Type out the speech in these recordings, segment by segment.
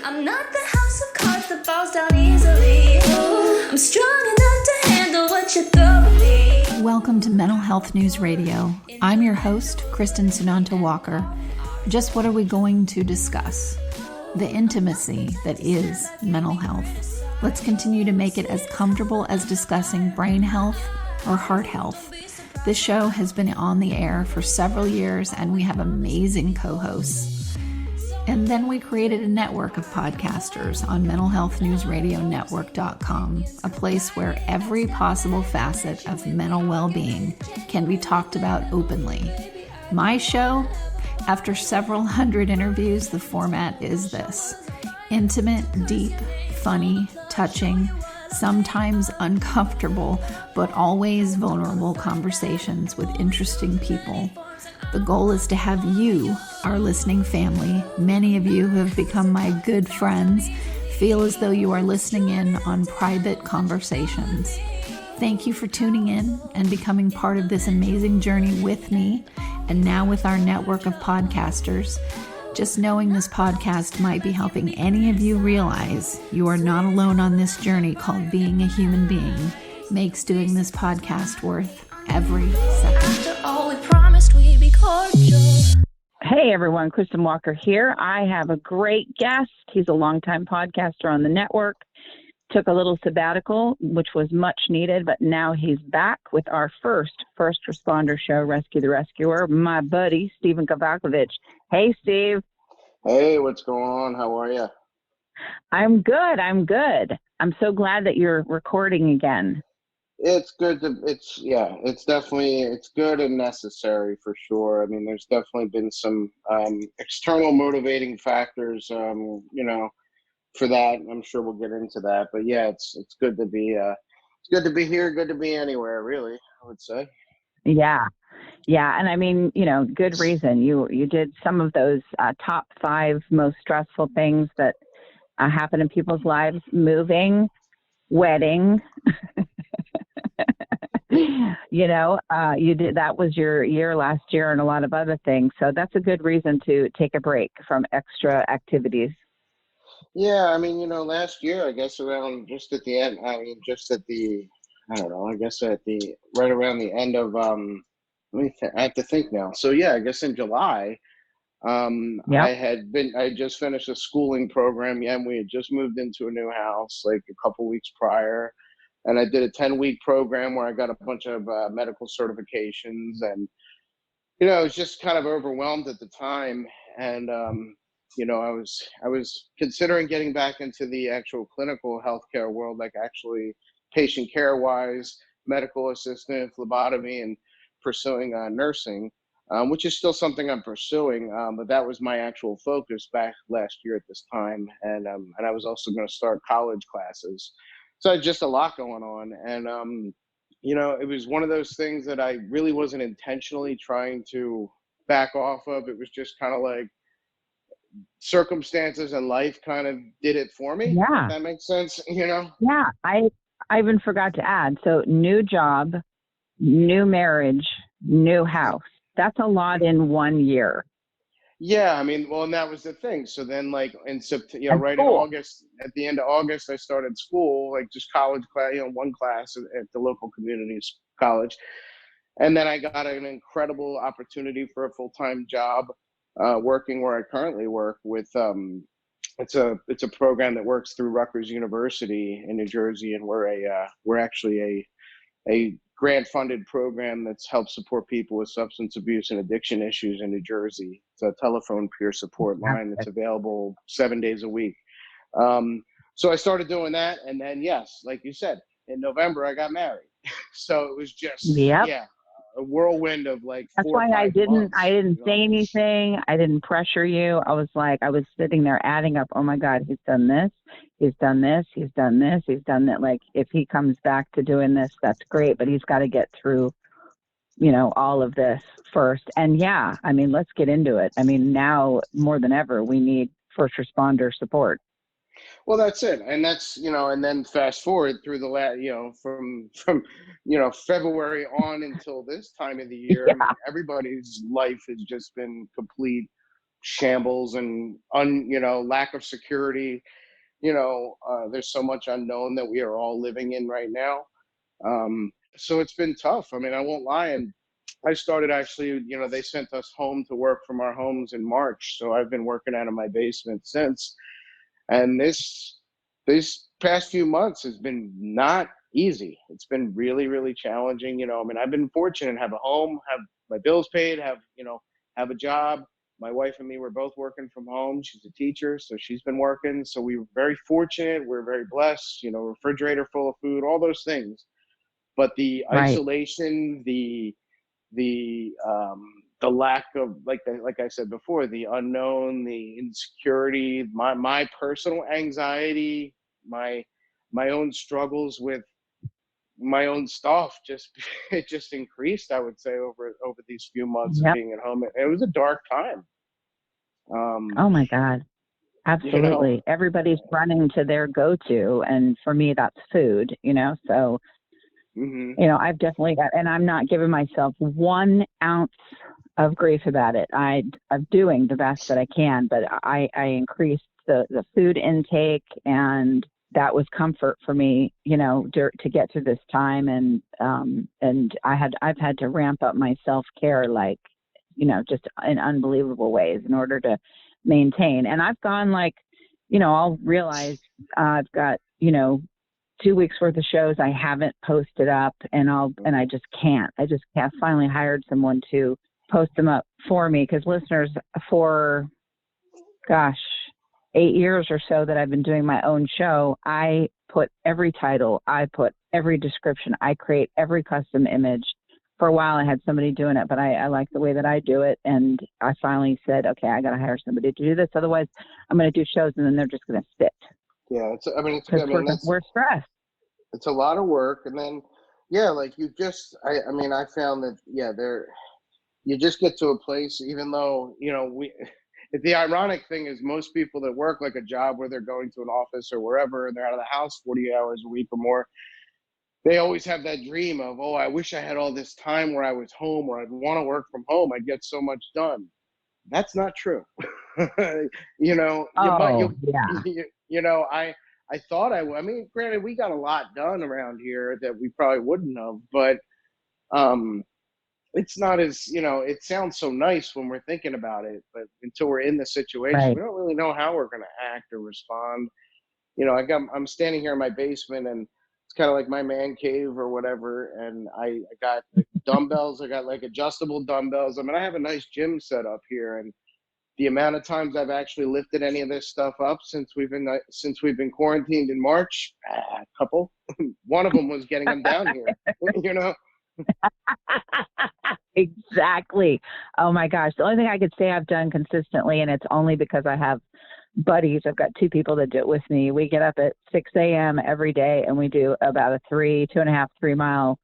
I'm not the house of cards that falls down easily. I'm strong enough to handle what you throw at me. Welcome to Mental Health News Radio. I'm your host, Kristin Sunanta Walker. Just what are we going to discuss? The intimacy that is mental health. Let's continue to make it as comfortable as discussing brain health or heart health. This show has been on the air for several years and we have amazing co-hosts. And then we created a network of podcasters on mentalhealthnewsradionetwork.com, a place where every possible facet of mental well-being can be talked about openly. My show, after several hundred interviews, the format is this: intimate, deep, funny, touching, sometimes uncomfortable, but always vulnerable conversations with interesting people. The goal is to have you, our listening family, many of you who have become my good friends, feel as though you are listening in on private conversations. Thank you for tuning in and becoming part of this amazing journey with me, and now with our network of podcasters. Just knowing this podcast might be helping any of you realize you are not alone on this journey called being a human being makes doing this podcast worth every second. After all we promised, we'd be cordial. Hey everyone, Kristin Walker here. I have a great guest. He's a longtime podcaster on the network. Took a little sabbatical, which was much needed, but now he's back with our first responder show, Rescue the Rescuer, my buddy, Stephen Kavalkovich. Hey, Steve. Hey, what's going on? How are you? I'm good. I'm so glad that you're recording again. It's good it's good and necessary for sure. I mean, there's definitely been some external motivating factors, for that. I'm sure we'll get into that, but yeah, it's good to be here, good to be anywhere, really, I would say. Yeah. And I mean, good reason. You did some of those top 5 most stressful things that happen in people's lives: moving, wedding. You did, that was your year last year, and a lot of other things. So that's a good reason to take a break from extra activities. Yeah, I mean, last year, I guess right around the end of, I have to think now. So yeah, I guess in July, Yep. I just finished a schooling program. Yeah, and we had just moved into a new house like a couple weeks prior. And I did a 10-week program where I got a bunch of medical certifications, and I was just kind of overwhelmed at the time. And I was considering getting back into the actual clinical healthcare world, like actually patient care wise, medical assistant, phlebotomy, and pursuing nursing, which is still something I'm pursuing. But that was my actual focus back last year at this time, and I was also going to start college classes. So I had just a lot going on, and it was one of those things that I really wasn't intentionally trying to back off of. It was just kind of like circumstances and life kind of did it for me. Yeah. If that makes sense, Yeah. I even forgot to add. So new job, new marriage, new house. That's a lot in 1 year. Yeah, I mean, well, and that was the thing. So then, like in September, right in August, at the end of August, I started school, like just college class, one class at the local community college, and then I got an incredible opportunity for a full-time job, working where I currently work with. It's a program that works through Rutgers University in New Jersey, and we're actually a grant-funded program that's helped support people with substance abuse and addiction issues in New Jersey. It's a telephone peer support line that's available 7 days a week. So I started doing that, and then, yes, like you said, in November I got married. So it was just, a whirlwind of like 4 That's why I didn't say anything. I didn't pressure you. I was sitting there adding up, oh my God, he's done this, he's done this, he's done this, he's done that. Like, if he comes back to doing this, that's great, but he's got to get through, all of this first. And yeah, I mean, let's get into it. I mean, now more than ever, we need first responder support. Well, that's it. And that's, and then fast forward through the from February on until this time of the year. Yeah. I mean, everybody's life has just been complete shambles and lack of security. There's so much unknown that we are all living in right now. So it's been tough. I mean, I won't lie. And I started actually, they sent us home to work from our homes in March. So I've been working out of my basement since. And this past few months has been not easy. It's been really, really challenging. I mean, I've been fortunate to have a home, have my bills paid, have a job. My wife and me were both working from home. She's a teacher, so she's been working. So we were very fortunate. We're very blessed, refrigerator full of food, all those things. But the isolation, the lack of, like I said before, the unknown, the insecurity, my personal anxiety, my own struggles with my own stuff it just increased, I would say, over these few months of being at home. It was a dark time. Oh my God. Absolutely. Everybody's running to their go-to. And for me, that's food, so, I've definitely got, and I'm not giving myself 1 ounce of grief about it. I'm doing the best that I can, but I increased the food intake, and that was comfort for me, to get through this time. And I've had to ramp up my self-care, like, just in unbelievable ways in order to maintain. And I've gone I'll realize I've got, 2 weeks worth of shows I haven't posted up, and I just can't. I finally hired someone to post them up for me, because listeners, for 8 years or so that I've been doing my own show, I put every title, I put every description, I create every custom image. For a while I had somebody doing it, but I like the way that I do it. And I finally said, okay, I got to hire somebody to do this. Otherwise I'm going to do shows and then they're just going to sit. Yeah. We're stressed. It's a lot of work. And then, I found that, you just get to a place, even though, the ironic thing is most people that work like a job where they're going to an office or wherever, and they're out of the house 40 hours a week or more, they always have that dream of, oh, I wish I had all this time where I was home, or I'd want to work from home. I'd get so much done. That's not true. I thought I mean, granted, we got a lot done around here that we probably wouldn't have, but it's not as, it sounds so nice when we're thinking about it, but until we're in the situation, we don't really know how we're going to act or respond. I'm standing here in my basement, and it's kind of like my man cave or whatever. And I got dumbbells. I got like adjustable dumbbells. I mean, I have a nice gym set up here, and the amount of times I've actually lifted any of this stuff up since we've been quarantined in March, a couple. One of them was getting them down here, Exactly. Oh my gosh. The only thing I could say I've done consistently, and it's only because I have buddies. I've got 2 people that do it with me. We get up at 6 a.m. every day, and we do about a 2.5-3 mile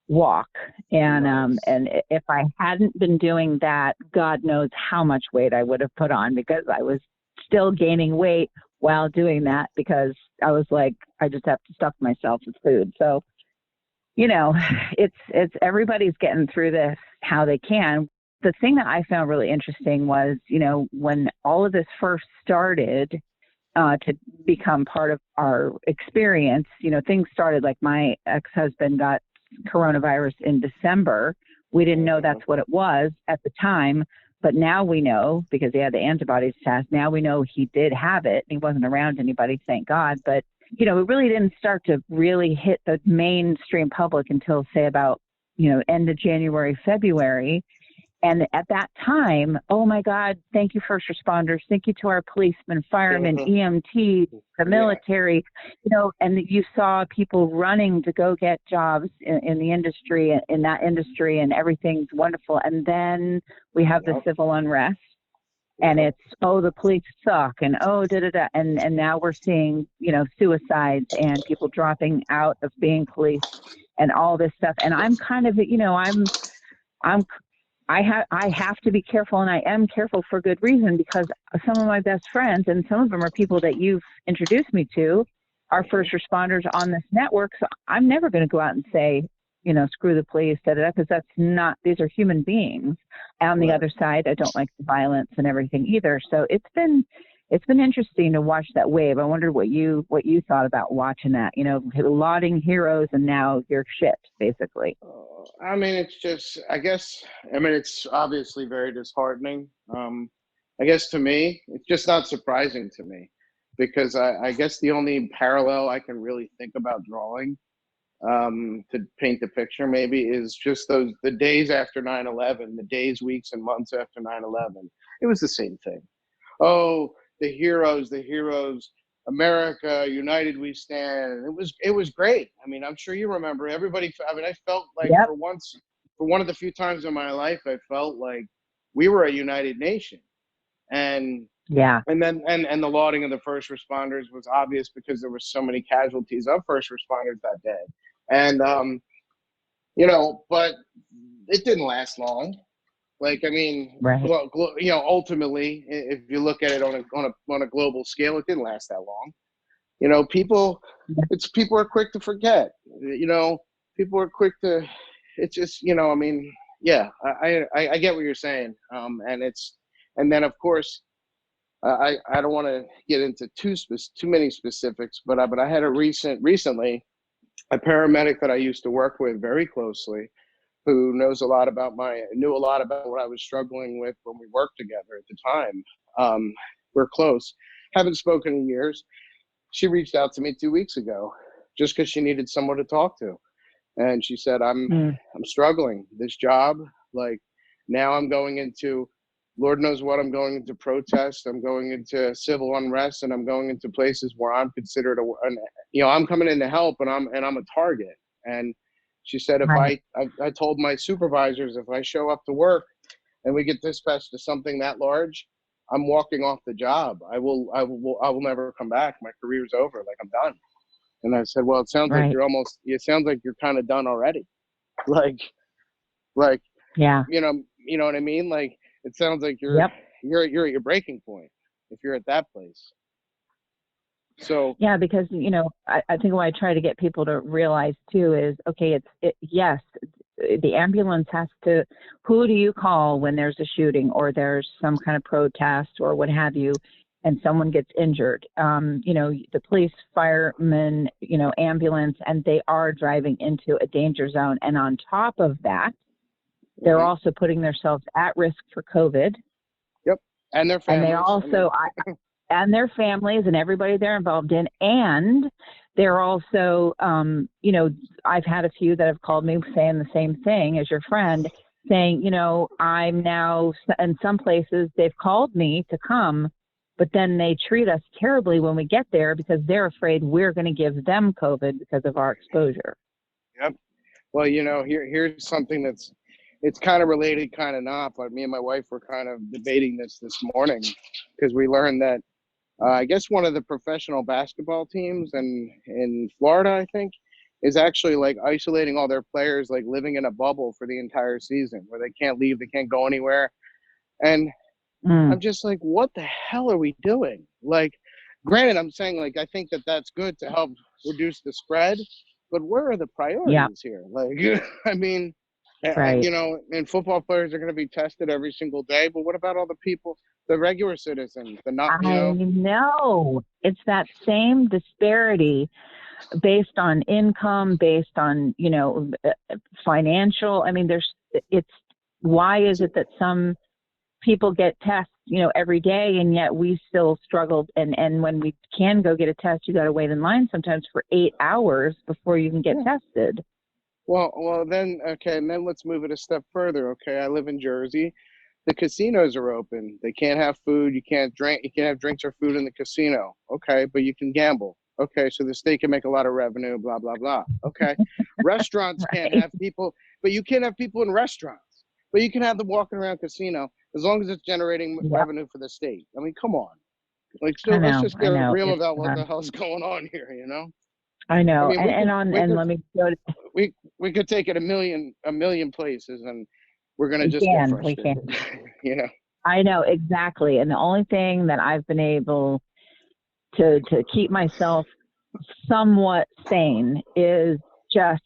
walk. And and if I hadn't been doing that, God knows how much weight I would have put on, because I was still gaining weight while doing that, because I was like, I just have to stuff myself with food. So, it's everybody's getting through this how they can. The thing that I found really interesting was, when all of this first started to become part of our experience, things started like my ex-husband got coronavirus in December. We didn't know that's what it was at the time, but now we know, because he had the antibodies test. Now we know he did have it. He wasn't around anybody, thank God. But, it really didn't start to really hit the mainstream public until, say, about, end of January, February. And at that time, oh my God, thank you, first responders. Thank you to our policemen, firemen, EMT, the military, and you saw people running to go get jobs in the industry, in that industry, and everything's wonderful. And then we have the civil unrest, and it's, oh, the police suck, and oh, da-da-da. And now we're seeing, suicides and people dropping out of being police and all this stuff. And I'm kind of, I have to be careful, and I am careful for good reason, because some of my best friends, and some of them are people that you've introduced me to, are first responders on this network. So I'm never going to go out and say, screw the police, because that's not, these are human beings. On the other side, I don't like the violence and everything either. So it's been interesting to watch that wave. I wondered what you thought about watching that, lauding heroes and now you're shit, basically. I mean, it's just, it's obviously very disheartening. I guess to me, it's just not surprising to me, because I guess the only parallel I can really think about drawing to paint the picture maybe is just the days after 9/11, the days, weeks, and months after 9/11. It was the same thing. Oh, the heroes, America, united we stand. It was great. I mean, I'm sure you remember everybody. I mean, I felt like for one of the few times in my life, I felt like we were a united nation. And and then the lauding of the first responders was obvious because there were so many casualties of first responders that day. And but it didn't last long. Like, I mean, ultimately, if you look at it on a global scale, it didn't last that long. People are quick to forget. People are quick to. It's just, I mean, yeah, I get what you're saying. And then of course, I don't want to get into too many specifics, but I had recently a paramedic that I used to work with very closely, who knew a lot about what I was struggling with when we worked together at the time. We're close, haven't spoken in years. She reached out to me 2 weeks ago, just because she needed someone to talk to, and she said, "I'm struggling this job. Like, now I'm going into, Lord knows what, I'm going into protest. I'm going into civil unrest, and I'm going into places where I'm considered I'm coming in to help, and I'm a target." And she said, I told my supervisors, if I show up to work and we get dispatched to something that large, I'm walking off the job. I will never come back. My career's over. Like, I'm done. And I said, well, it sounds like you're kind of done already. Like, yeah. You know what I mean? Like, it sounds like you're at your breaking point if you're at that place. So yeah, because I think what I try to get people to realize too is, okay, yes, the ambulance has to. Who do you call when there's a shooting or there's some kind of protest or what have you, and someone gets injured? The police, firemen, ambulance, and they are driving into a danger zone, and on top of that, they're also putting themselves at risk for COVID. Yep, and their families. And they also. And their families and everybody they're involved in. And they're also, I've had a few that have called me saying the same thing as your friend, saying, I'm now, in some places they've called me to come, but then they treat us terribly when we get there because they're afraid we're going to give them COVID because of our exposure. Yep. Well, here's something it's kind of related, kind of not, but me and my wife were kind of debating this morning, because we learned that I guess one of the professional basketball teams in Florida, I think, is actually like isolating all their players, like living in a bubble for the entire season where they can't leave, they can't go anywhere. And I'm just like, what the hell are we doing? Like, granted, I'm saying, like, I think that's good to help reduce the spread, but where are the priorities here? Like, I mean, and football players are going to be tested every single day, but what about all the people, the regular citizens, the not, I know. It's that same disparity based on income, based on, financial. I mean, why is it that some people get tests, every day, and yet we still struggled. And when we can go get a test, you got to wait in line sometimes for 8 hours before you can get tested. Well, then, okay, and then let's move it a step further. Okay, I live in Jersey. The casinos are open. They can't have food. You can't drink. You can't have drinks or food in the casino. Okay, but you can gamble. Okay, so the state can make a lot of revenue. Blah blah blah. Okay, restaurants can't have people, but you can't have people in restaurants. But you can have them walking around casino as long as it's generating revenue for the state. I mean, come on. Like, so let's just get real about what the hell's going on here. I know. I mean, let me go to. We could take it a million places, and we're gonna just get frustrated. We can. I know, exactly. And the only thing that I've been able to keep myself somewhat sane is just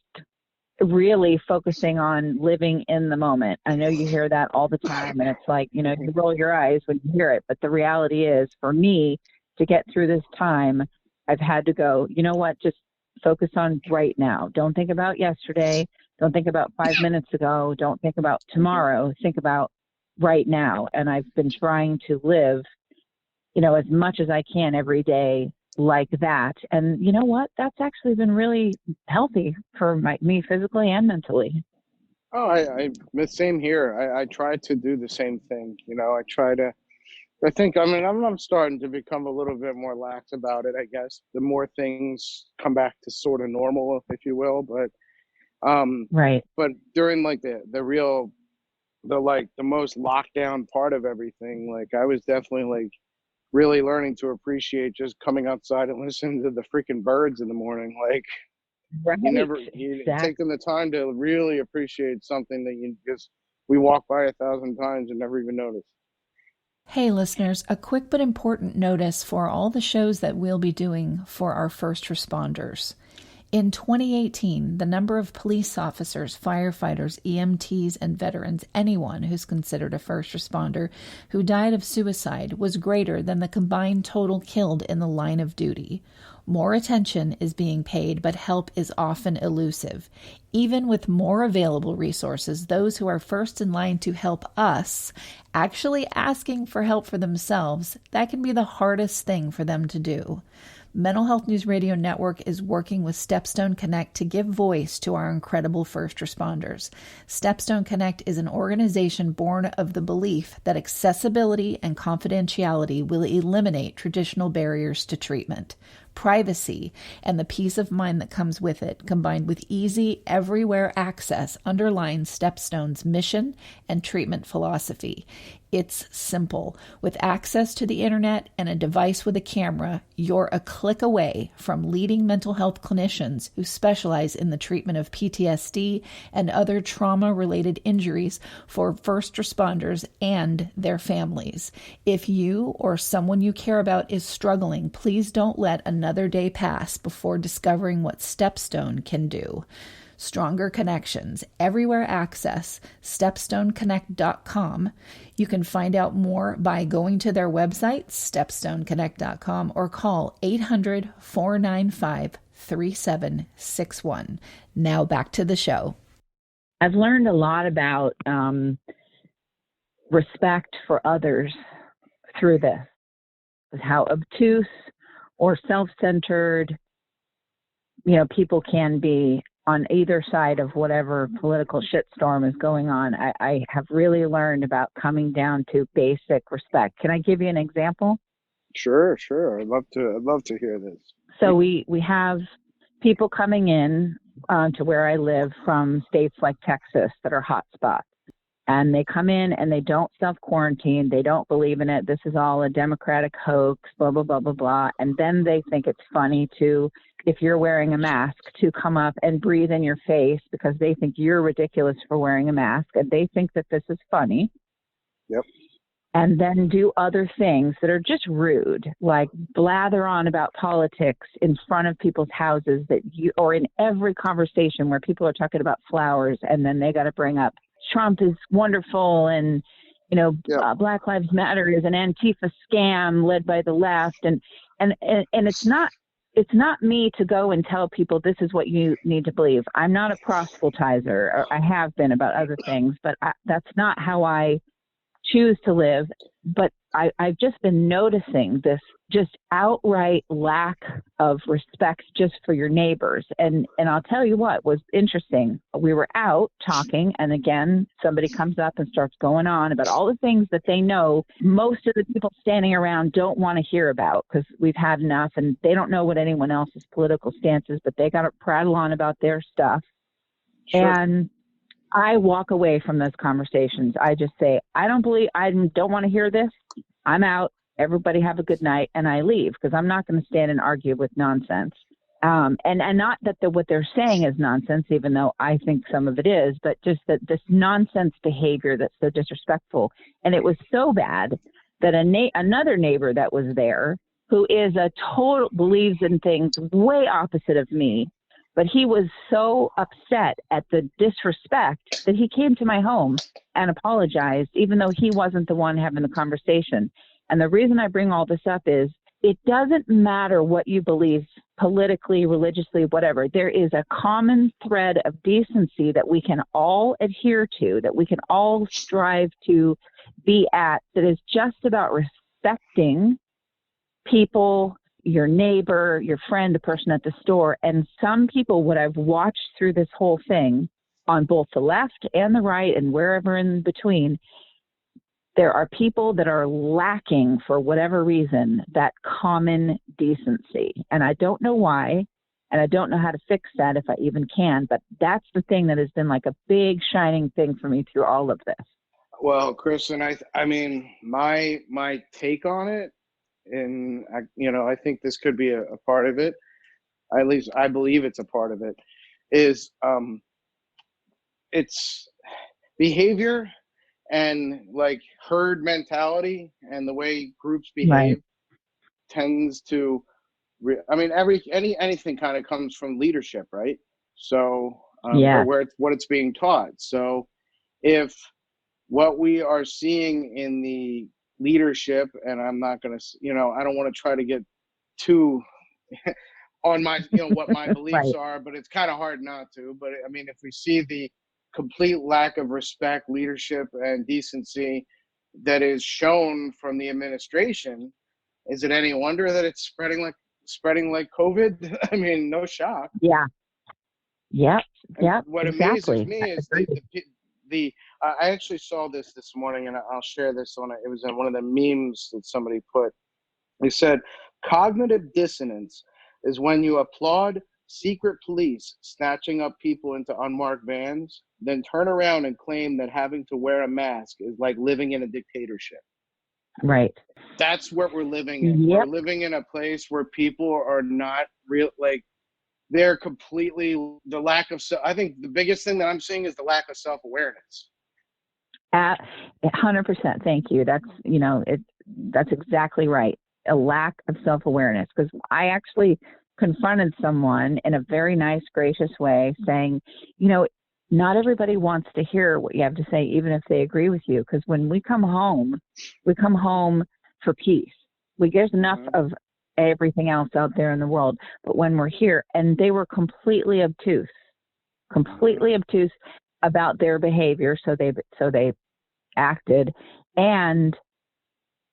really focusing on living in the moment. I know you hear that all the time, and it's like, you know, you roll your eyes when you hear it. But the reality is, for me, to get through this time, I've had to go, you know what, just focus on right now. Don't think about yesterday. Don't think about 5 minutes ago. Don't think about tomorrow. Think about right now. And I've been trying to live, you know, as much as I can every day like that. And you know what? That's actually been really healthy for me physically and mentally. Oh, I the same here. I try to do the same thing. You know, I think, I mean, I'm starting to become a little bit more lax about it, I guess. The more things come back to sort of normal, if you will. Right. But during like the most lockdown part of everything, like I was definitely like really learning to appreciate just coming outside and listening to the freaking birds in the morning. Like Right. you Exactly. taking the time to really appreciate something that you just, we walk by 1,000 times and never even notice. Hey listeners, a quick but important notice for all the shows that we'll be doing for our first responders. In 2018, the number of police officers, firefighters, EMTs, and veterans, anyone who's considered a first responder, who died of suicide was greater than the combined total killed in the line of duty. More attention is being paid, but help is often elusive. Even with more available resources, those who are first in line to help us, actually asking for help for themselves, that can be the hardest thing for them to do. Mental Health News Radio Network is working with Stepstone Connect to give voice to our incredible first responders. Stepstone Connect is an organization born of the belief that accessibility and confidentiality will eliminate traditional barriers to treatment. Privacy and the peace of mind that comes with it, combined with easy, everywhere access, underlines Stepstone's mission and treatment philosophy. It's simple. With access to the internet and a device with a camera, you're a click away from leading mental health clinicians who specialize in the treatment of PTSD and other trauma-related injuries for first responders and their families. If you or someone you care about is struggling, please don't let another day pass before discovering what Stepstone can do. Stronger connections, everywhere access, stepstoneconnect.com. You can find out more by going to their website, stepstoneconnect.com, or call 800-495-3761. Now back to the show. I've learned a lot about respect for others through this, how obtuse or self-centered, you know, people can be on either side of whatever political shitstorm is going on. I have really learned about coming down to basic respect. Can I give you an example? Sure. I'd love to hear this. So we have people coming in to where I live from states like Texas that are hot spots. And they come in and they don't self-quarantine. They don't believe in it. This is all a Democratic hoax, blah, blah, blah, blah, blah. And then they think it's funny to, if you're wearing a mask, to come up and breathe in your face because they think you're ridiculous for wearing a mask. And they think that this is funny. Yep. And then do other things that are just rude, like blather on about politics in front of people's houses or in every conversation where people are talking about flowers and then they got to bring up Trump is wonderful and, you know, Black Lives Matter is an Antifa scam led by the left. And it's not me to go and tell people this is what you need to believe. I'm not a proselytizer, or I have been about other things, but that's not how I choose to live. But I've just been noticing this just outright lack of respect just for your neighbors. And I'll tell you what was interesting. We were out talking, and again, somebody comes up and starts going on about all the things that they know most of the people standing around don't want to hear about because we've had enough, and they don't know what anyone else's political stance is, but they got to prattle on about their stuff. Sure. And I walk away from those conversations. I just say, I don't want to hear this. I'm out. Everybody have a good night. And I leave because I'm not going to stand and argue with nonsense. And not that what they're saying is nonsense, even though I think some of it is, but just that this nonsense behavior that's so disrespectful. And it was so bad that another neighbor that was there, who is believes in things way opposite of me, But he was so upset at the disrespect that he came to my home and apologized, even though he wasn't the one having the conversation. And the reason I bring all this up is it doesn't matter what you believe politically, religiously, whatever. There is a common thread of decency that we can all adhere to, that we can all strive to be at, that is just about respecting people, your neighbor, your friend, the person at the store. And some people, what I've watched through this whole thing on both the left and the right and wherever in between, there are people that are lacking, for whatever reason, that common decency. And I don't know why, and I don't know how to fix that if I even can, but that's the thing that has been like a big shining thing for me through all of this. Well, Kristin, I mean, my take on it, and I think this could be a part of it. At least I believe it's a part of it. Is it's behavior and like herd mentality and the way groups behave Right. tends to. I mean, anything kind of comes from leadership, right? So, Yeah. or what it's being taught. So, if what we are seeing in the leadership, and I'm not going to, I don't want to try to get too on my, what my beliefs Right. are, but it's kind of hard not to. But I mean, if we see the complete lack of respect, leadership, and decency that is shown from the administration, is it any wonder that it's spreading like COVID? I mean, no shock. Yeah. Yep. Yep. What Exactly. amazes me is the I actually saw this morning, and I'll share this it was in one of the memes that somebody put. They said, cognitive dissonance is when you applaud secret police snatching up people into unmarked vans, then turn around and claim that having to wear a mask is like living in a dictatorship. Right. That's what we're living in. Yep. We're living in a place where people are not real, like, they're completely, the lack of, I think the biggest thing that I'm seeing is the lack of self-awareness. At 100%. Thank you. That's, that's exactly right. A lack of self-awareness. Because I actually confronted someone in a very nice, gracious way saying, not everybody wants to hear what you have to say, even if they agree with you. Because when we come home for peace. There's enough of everything else out there in the world. But when we're here, and they were completely obtuse about their behavior. So they acted. And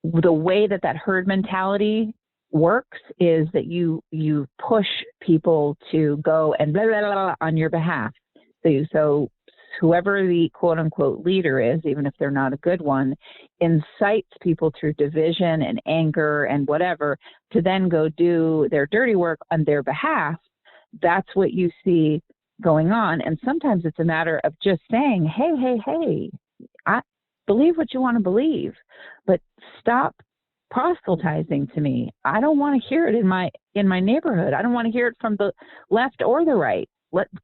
the way that herd mentality works is that you push people to go and blah, blah, blah, blah on your behalf. So whoever the quote unquote leader is, even if they're not a good one, incites people through division and anger and whatever to then go do their dirty work on their behalf. That's what you see going on. And sometimes it's a matter of just saying, hey, I believe what you want to believe, but stop proselytizing to me. I don't want to hear it in my neighborhood. I don't want to hear it from the left or the right.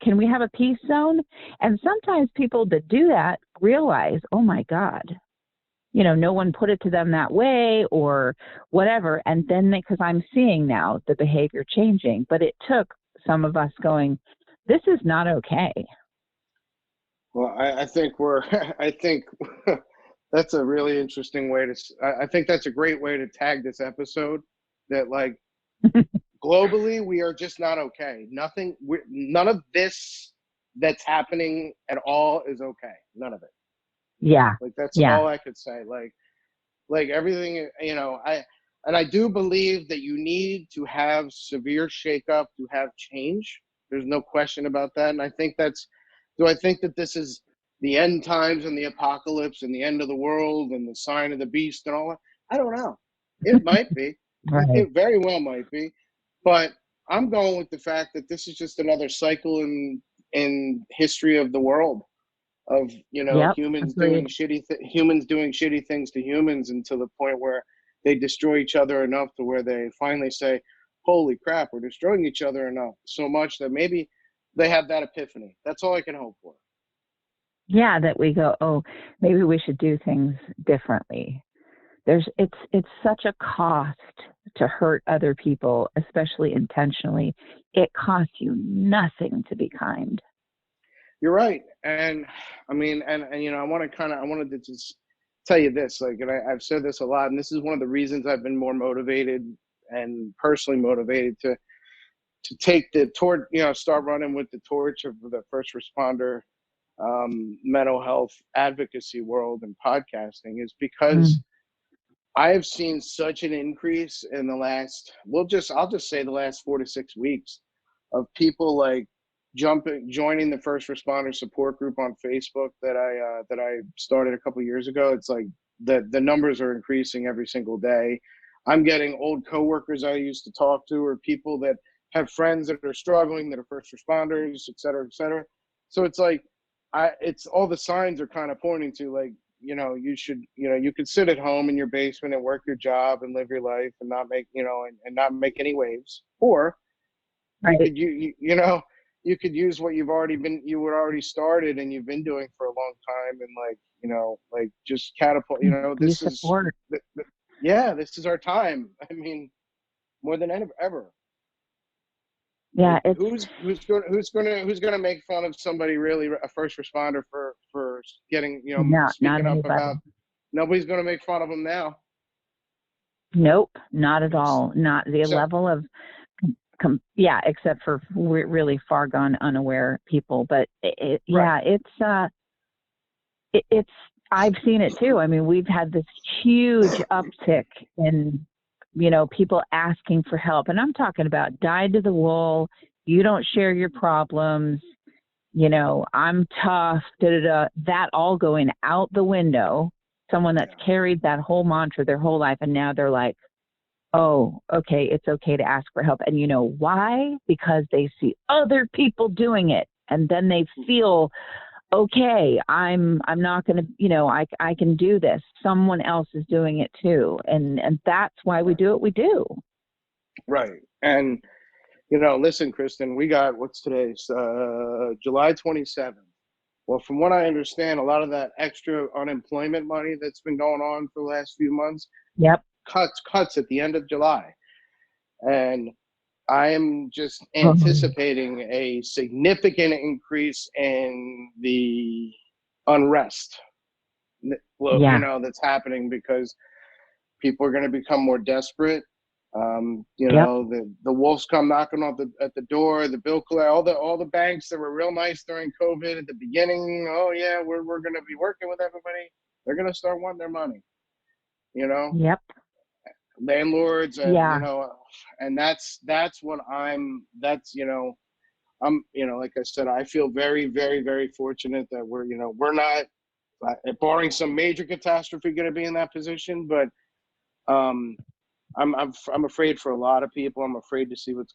Can we have a peace zone? And sometimes people that do that realize, oh my God, no one put it to them that way or whatever. And then because I'm seeing now the behavior changing, but it took some of us going, this is not okay. Well, I think that's a really interesting way I think that's a great way to tag this episode, that like globally, we are just not okay. None of this that's happening at all is okay. None of it. Yeah. Like that's all I could say. Like everything, I do believe that you need to have severe shakeup to have change. There's no question about that. And I think do I think that this is the end times and the apocalypse and the end of the world and the sign of the beast and all that? I don't know. It might be. Right. It very well might be. But I'm going with the fact that this is just another cycle in history of the world of, humans doing shitty things to humans, and to the point where they destroy each other enough to where they finally say, holy crap, we're destroying each other enough so much that maybe they have that epiphany. That's all I can hope for. Yeah, that we go, oh, maybe we should do things differently. It's such a cost to hurt other people, especially intentionally. It costs you nothing to be kind. You're right. And I mean, and I wanted to just tell you this, like, and I've said this a lot, and this is one of the reasons I've been more motivated and personally motivated to take the torch, start running with the torch of the first responder mental health advocacy world and podcasting, is because I have seen such an increase in the last, I'll just say the last 4 to 6 weeks, of people like joining the first responder support group on Facebook that I started a couple of years ago. It's like the numbers are increasing every single day. I'm getting old coworkers I used to talk to, or people that have friends that are struggling, that are first responders, et cetera, et cetera. So it's like, it's all the signs are kind of pointing to, like, you should, you could sit at home in your basement and work your job and live your life and not make, and not make any waves. Or Right. you could use what you already started and you've been doing for a long time, and like just catapult, this is, this is our time. I mean, more than ever. Yeah, like, who's gonna make fun of somebody, really, a first responder, for getting, speaking up about? Nobody's gonna make fun of them now. Nope, not at all. Not the level of except for really far gone unaware people. But it's I've seen it too. I mean, we've had this huge uptick in, people asking for help. And I'm talking about dyed to the wool. You don't share your problems. I'm tough, that all going out the window. Someone that's carried that whole mantra their whole life. And now they're like, oh, okay, it's okay to ask for help. And you know why? Because they see other people doing it. And then they feel, okay, I'm not going to, I can do this. Someone else is doing it too. And that's why we do what we do. Right. And, listen, Kristin, we got, what's today's, July 27th. Well, from what I understand, a lot of that extra unemployment money that's been going on for the last few months, cuts at the end of July. And I am just anticipating a significant increase in the unrest, that's happening, because people are going to become more desperate. The wolves come knocking at the door. The bill collector, all the banks that were real nice during COVID at the beginning. Oh yeah, we're going to be working with everybody. They're going to start wanting their money. Landlords, and and that's what I'm like I said, I feel very, very, very fortunate that we're not, barring some major catastrophe, going to be in that position. But I'm afraid for a lot of people. I'm afraid to see what's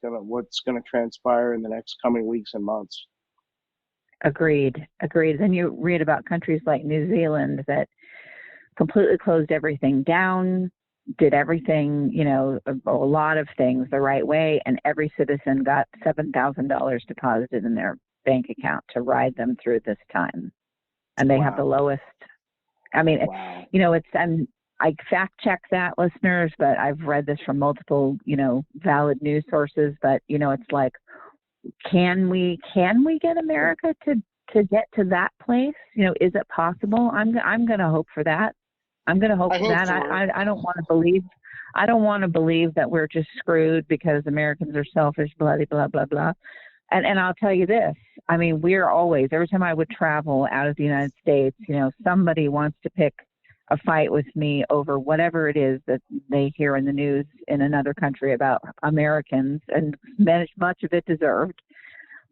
gonna transpire in the next coming weeks and months. Agreed. Then you read about countries like New Zealand that completely closed everything down, did everything, a lot of things the right way, and every citizen got $7,000 deposited in their bank account to ride them through this time. And they have the lowest. I mean, I fact check that, listeners, but I've read this from multiple, valid news sources. But it's like, can we get America to get to that place? Is it possible? I'm going to hope for that. I'm going to hope for that. I don't want to believe that we're just screwed because Americans are selfish, blah, blah, blah, blah. And I'll tell you this. I mean, we're always, every time I would travel out of the United States, somebody wants to pick a fight with me over whatever it is that they hear in the news in another country about Americans, and much of it deserved.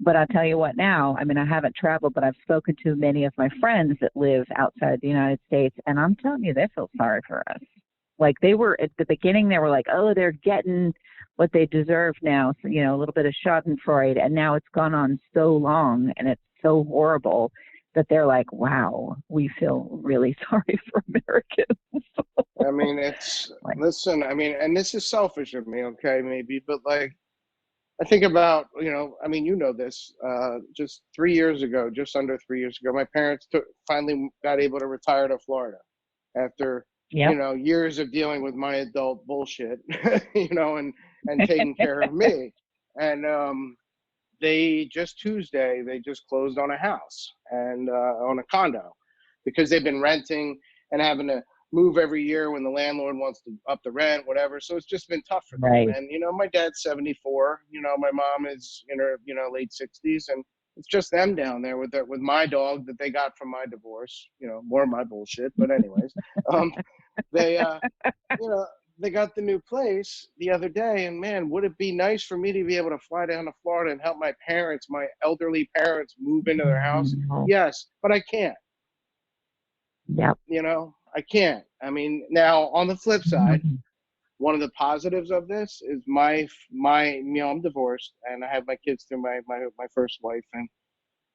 But I'll tell you what now, I mean, I haven't traveled, but I've spoken to many of my friends that live outside the United States, and I'm telling you, they feel sorry for us. Like, they were, at the beginning, they were like, oh, they're getting what they deserve now, so, a little bit of schadenfreude, and now it's gone on so long, and it's so horrible that they're like, wow, we feel really sorry for Americans. I mean, listen, I mean, and this is selfish of me, okay, maybe, but like, I think about, this, just 3 years ago, just under 3 years ago, my parents finally got able to retire to Florida after Yep. years of dealing with my adult bullshit, and taking care of me. And they just Tuesday, they just closed on a house and on a condo because they've been renting and having to move every year when the landlord wants to up the rent, whatever. So it's just been tough for them. Right. And, my dad's 74, my mom is in her, late 60s, and it's just them down there with my dog that they got from my divorce, more of my bullshit. But anyways, they, they got the new place the other day, and man, would it be nice for me to be able to fly down to Florida and help my elderly parents move into their house? Mhm. Yes, but I can't. Yep. I can't. I mean, now on the flip side, Mhm. one of the positives of this is my I'm divorced and I have my kids through my first wife, and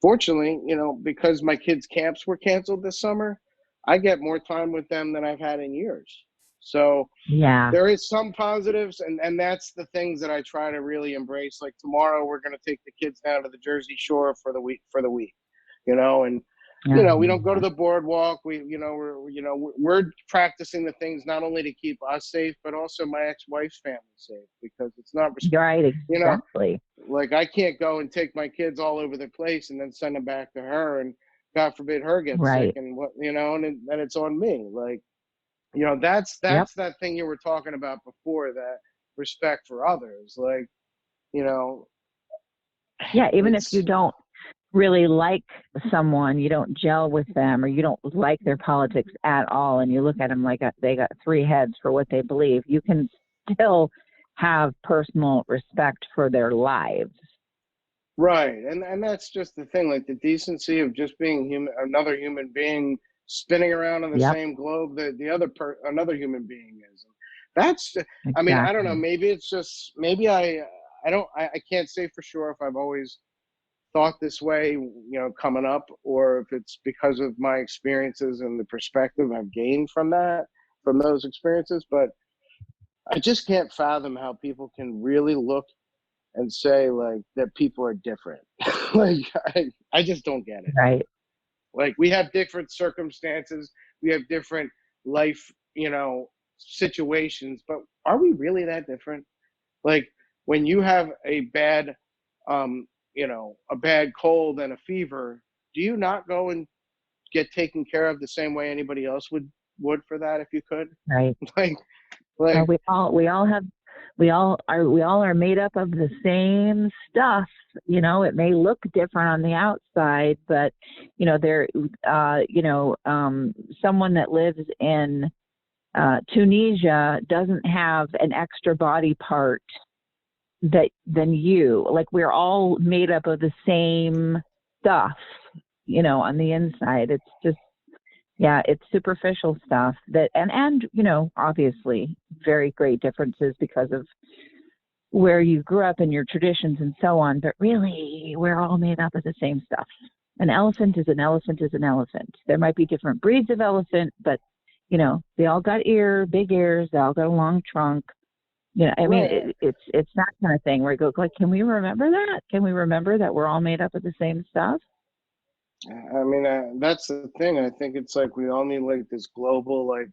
fortunately, because my kids' camps were canceled this summer, I get more time with them than I've had in years. So Yeah. there is some positives, and that's the things that I try to really embrace. Like tomorrow, we're going to take the kids down to the Jersey Shore for the week, and we don't go to the boardwalk. We're practicing the things not only to keep us safe, but also my ex-wife's family safe, because it's not, Right. Exactly. like I can't go and take my kids all over the place and then send them back to her, and God forbid her get sick, Right. and and then it's on me. Like, that's Yep. that thing you were talking about before, that respect for others. Like, you know, Yeah. Even if you it's don't really like someone, you don't gel with them, or you don't like their politics at all, and you look at them like they got three heads for what they believe, you can still have personal respect for their lives. right. And that's just the thing, like the decency of just being human, another human being spinning around on the Yep. same globe that another human being is. And that's, I mean, I don't know, Exactly. maybe it's just, maybe I can't say for sure if I've always thought this way, coming up, or if it's because of my experiences and the perspective I've gained from those experiences. But I just can't fathom how people can really look and say like that people are different. Like I just don't get it. Right. Like we have different circumstances, we have different life, situations, but are we really that different? Like when you have a bad a bad cold and a fever, do you not go and get taken care of the same way anybody else would for that if you could? Right. like like We all are made up of the same stuff. It may look different on the outside, but someone that lives in Tunisia doesn't have an extra body part than you. Like, we're all made up of the same stuff, on the inside. It's just, yeah, it's superficial stuff and obviously very great differences because of where you grew up and your traditions and so on. But really, we're all made up of the same stuff. An elephant is an elephant is an elephant. There might be different breeds of elephant, but they all got big ears. They all got a long trunk. I mean, right. it's that kind of thing where you go, like, can we remember that? Can we remember that we're all made up of the same stuff? I mean, that's the thing. I think it's like we all need like this global, like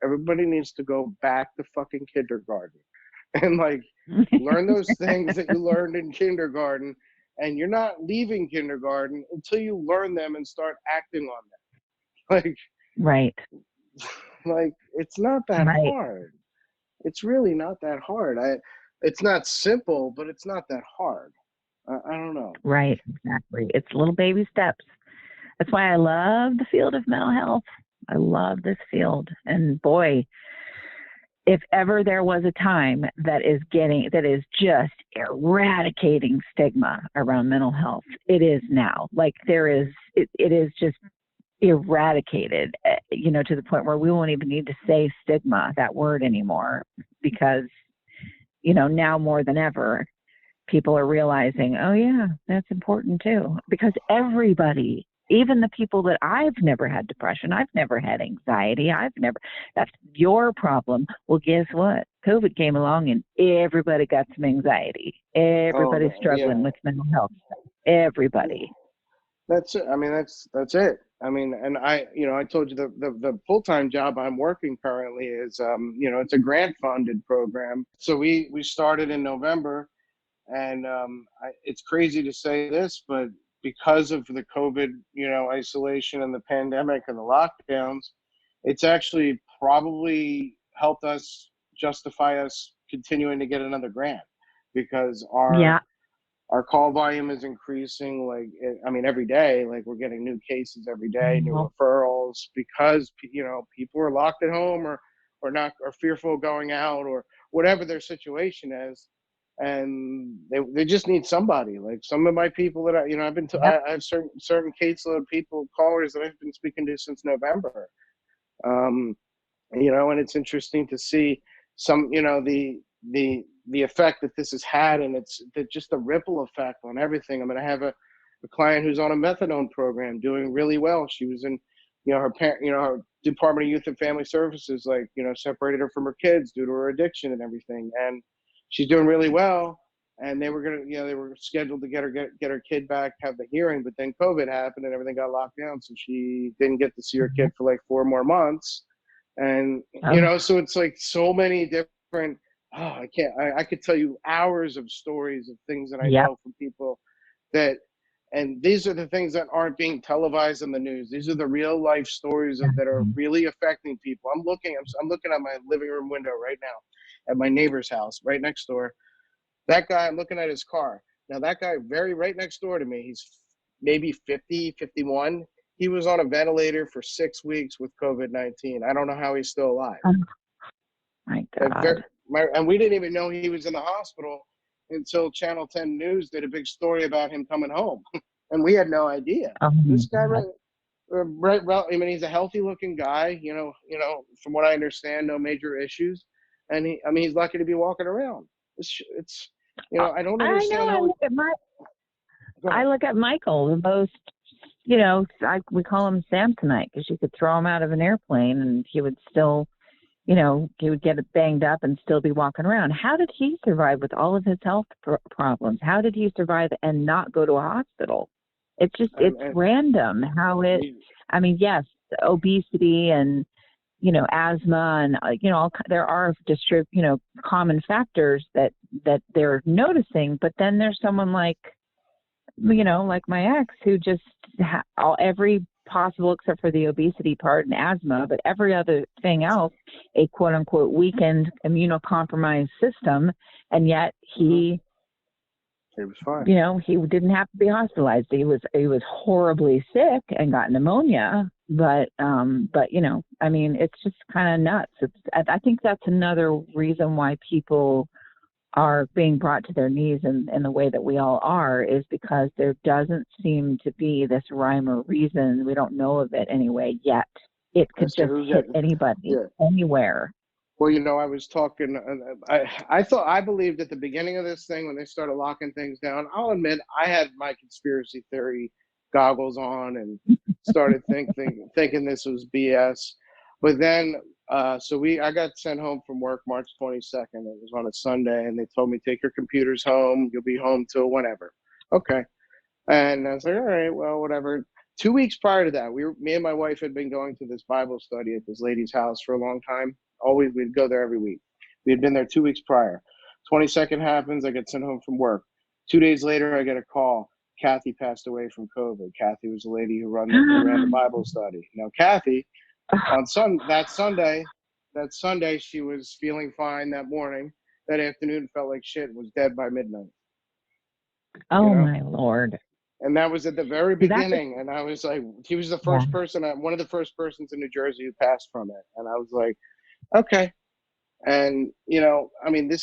everybody needs to go back to fucking kindergarten and like learn those things that you learned in kindergarten, and you're not leaving kindergarten until you learn them and start acting on them. Like, Right. like it's not that Right. hard. It's really not that hard. It's not simple, but it's not that hard. I don't know. Right. Exactly. It's little baby steps. That's why I love the field of mental health. I love this field. And boy, if ever there was a time that is just eradicating stigma around mental health, it is now. Like, it is just eradicated, to the point where we won't even need to say stigma, that word, anymore, because, now more than ever, people are realizing, oh yeah, that's important too. Because everybody, even the people that I've never had depression, I've never had anxiety, that's your problem. Well, guess what? COVID came along and everybody got some anxiety. Everybody's struggling with mental health. Everybody. That's it. I mean, that's it. I mean, and I told you the full-time job I'm working currently is, it's a grant funded program. So we started in November, and it's crazy to say this, but because of the COVID, isolation and the pandemic and the lockdowns, it's actually probably helped us justify us continuing to get another grant, because Yeah. our call volume is increasing. Like, I mean, every day, like we're getting new cases every day, new Mhm. referrals, because, people are locked at home, or not, or fearful of going out, or whatever their situation is. And they just need somebody. Like, some of my people that I've been to, Yep. I have certain caseload people, callers that I've been speaking to since November. Um, and it's interesting to see some, the effect that this has had, and it's just the ripple effect on everything. I mean, I have a client who's on a methadone program doing really well. She was in, her parent, her Department of Youth and Family Services, like, separated her from her kids due to her addiction and everything. And she's doing really well. And they were they were scheduled to get her kid back, have the hearing, but then COVID happened and everything got locked down. So she didn't get to see her kid for like 4 more months. And, Oh, so it's like so many different, I could tell you hours of stories of things that I yep. know from people that, and these are the things that aren't being televised in the news. These are the real life stories that are really affecting people. I'm looking at my living room window right now at my neighbor's house right next door. That guy, I'm looking at his car. Now, that guy, very right next door to me, he's maybe 50, 51. He was on a ventilator for 6 weeks with COVID-19. I don't know how he's still alive. Oh, my God. And we didn't even know he was in the hospital until Channel 10 News did a big story about him coming home. And we had no idea. Oh, This guy, my I mean, he's a healthy looking guy, from what I understand, no major issues. And he's lucky to be walking around. It's God. I don't I know. understand how. Go I ahead. look at Michael, the most, we call him Samsonite, because you could throw him out of an airplane and he would still, he would get banged up and still be walking around. How did he survive with all of his health problems? How did he survive and not go to a hospital? It's just, it's And random how it, he- I mean, yes, obesity and, asthma and, there are common factors that they're noticing, but then there's someone like my ex, who just every possible, except for the obesity part and asthma, but every other thing else, a quote unquote weakened immunocompromised system. And yet he was fine. he didn't have to be hospitalized. He was horribly sick and got pneumonia, but I mean, it's just kind of nuts. I think that's another reason why people are being brought to their knees in the way that we all are, is because there doesn't seem to be this rhyme or reason. We don't know of it anyway yet. It could As to just who hit get anybody, Yeah. anywhere. Well, I was talking. I believed at the beginning of this thing when they started locking things down. I'll admit I had my conspiracy theory goggles on and started thinking this was BS. But then, I got sent home from work March 22nd. It was on a Sunday, and they told me, take your computers home. You'll be home till whenever. Okay. And I was like, all right, well, whatever. 2 weeks prior to that, me and my wife had been going to this Bible study at this lady's house for a long time. Always, we'd go there every week. We had been there 2 weeks prior. 22nd happens, I get sent home from work. 2 days later, I get a call. Kathy passed away from COVID. Kathy was the lady who ran the Bible study. Now, Kathy, on that Sunday, she was feeling fine that morning. That afternoon, felt like shit, was dead by midnight. You Oh know? my Lord. And that was at the very See, that's beginning. And I was like, he was the yeah, first person, one of the first persons in New Jersey who passed from it. And I was like, okay. And, I mean, a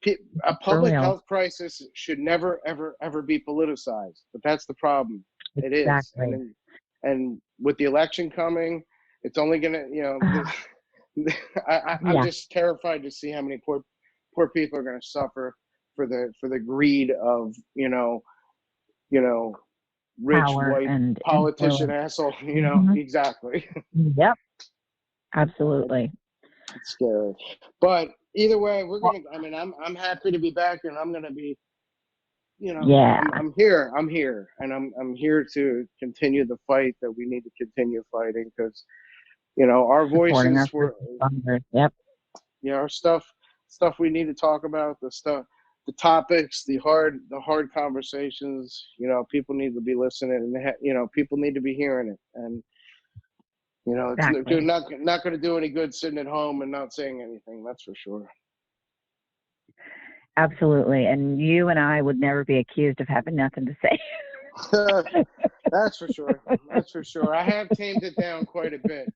for public real. health crisis should never, ever, ever be politicized. But that's the problem. It is. Exactly. And with the election coming, it's only going to, I'm Yeah. just terrified to see how many poor people are going to suffer for the greed of, you know, rich Power white and politician influence. asshole, Hmm. exactly. Yep. Absolutely. It's scary. But either way, Well, I'm happy to be back, and I'm gonna be Yeah. I'm here, and I'm here to continue the fight that we need to continue fighting, because our Supporting voices our first responders. Yep. our stuff we need to talk about, the topics, the hard conversations. People need to be listening, and people need to be hearing it. And Exactly. it's not going to do any good sitting at home and not saying anything. That's for sure. Absolutely. And you and I would never be accused of having nothing to say. That's for sure. That's for sure. I have tamed it down quite a bit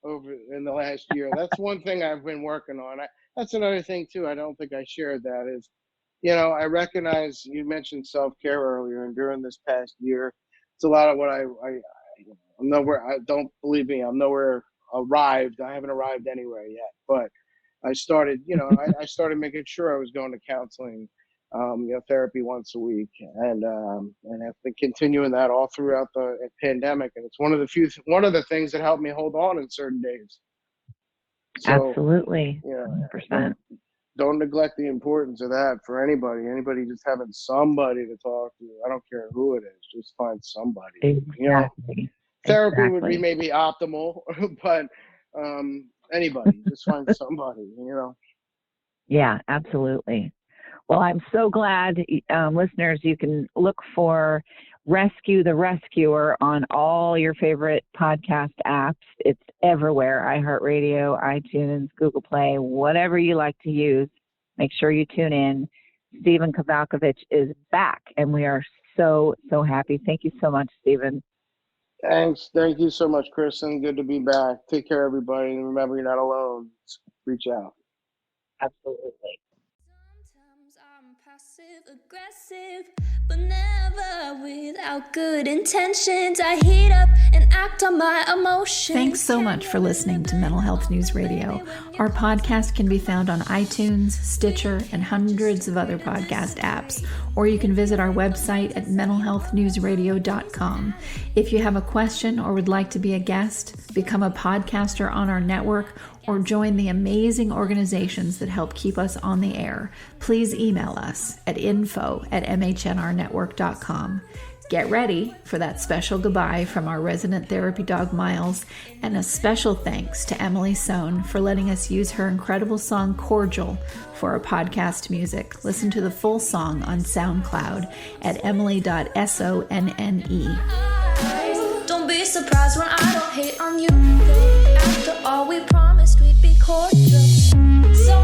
over in the last year. That's one thing I've been working on. That's another thing too. I don't think I shared that is, I recognize you mentioned self-care earlier, and during this past year, it's a lot of what I'm nowhere. Don't believe me. I'm nowhere arrived. I haven't arrived anywhere yet, but I started, I started making sure I was going to counseling, therapy once a week, and I've been continuing that all throughout the pandemic. And it's one of the things that helped me hold on in certain days. So, Absolutely. 100%. Don't neglect the importance of that for anybody. Anybody just having somebody to talk to. I don't care who it is. Just find somebody. Exactly. Therapy would be maybe optimal, but anybody, just find somebody. Yeah, absolutely. Well, I'm so glad, listeners, you can look for Rescue the Rescuer on all your favorite podcast apps. It's everywhere: iHeartRadio, iTunes, Google Play, whatever you like to use. Make sure you tune in. Stephen Kavalkovich is back, and we are so, so happy. Thank you so much, Stephen. Thanks. Thank you so much, Kristin. Good to be back. Take care, everybody. And remember, you're not alone. Reach out. Absolutely. Sometimes I'm passive aggressive, but never without good intentions. I heat up and act on my emotions. Thanks so much for listening to Mental Health News Radio. Our podcast can be found on iTunes, Stitcher, and hundreds of other podcast apps, or you can visit our website at mentalhealthnewsradio.com. If you have a question or would like to be a guest, become a podcaster on our network, or join the amazing organizations that help keep us on the air, please email us at info@mhnrnetwork.com. Get ready for that special goodbye from our resident therapy dog, Miles, and a special thanks to Emily Sohn for letting us use her incredible song, Cordial, for our podcast music. Listen to the full song on SoundCloud at emily.sonne. Don't be surprised when I don't hate on you. After all, we promised we'd be cordial. So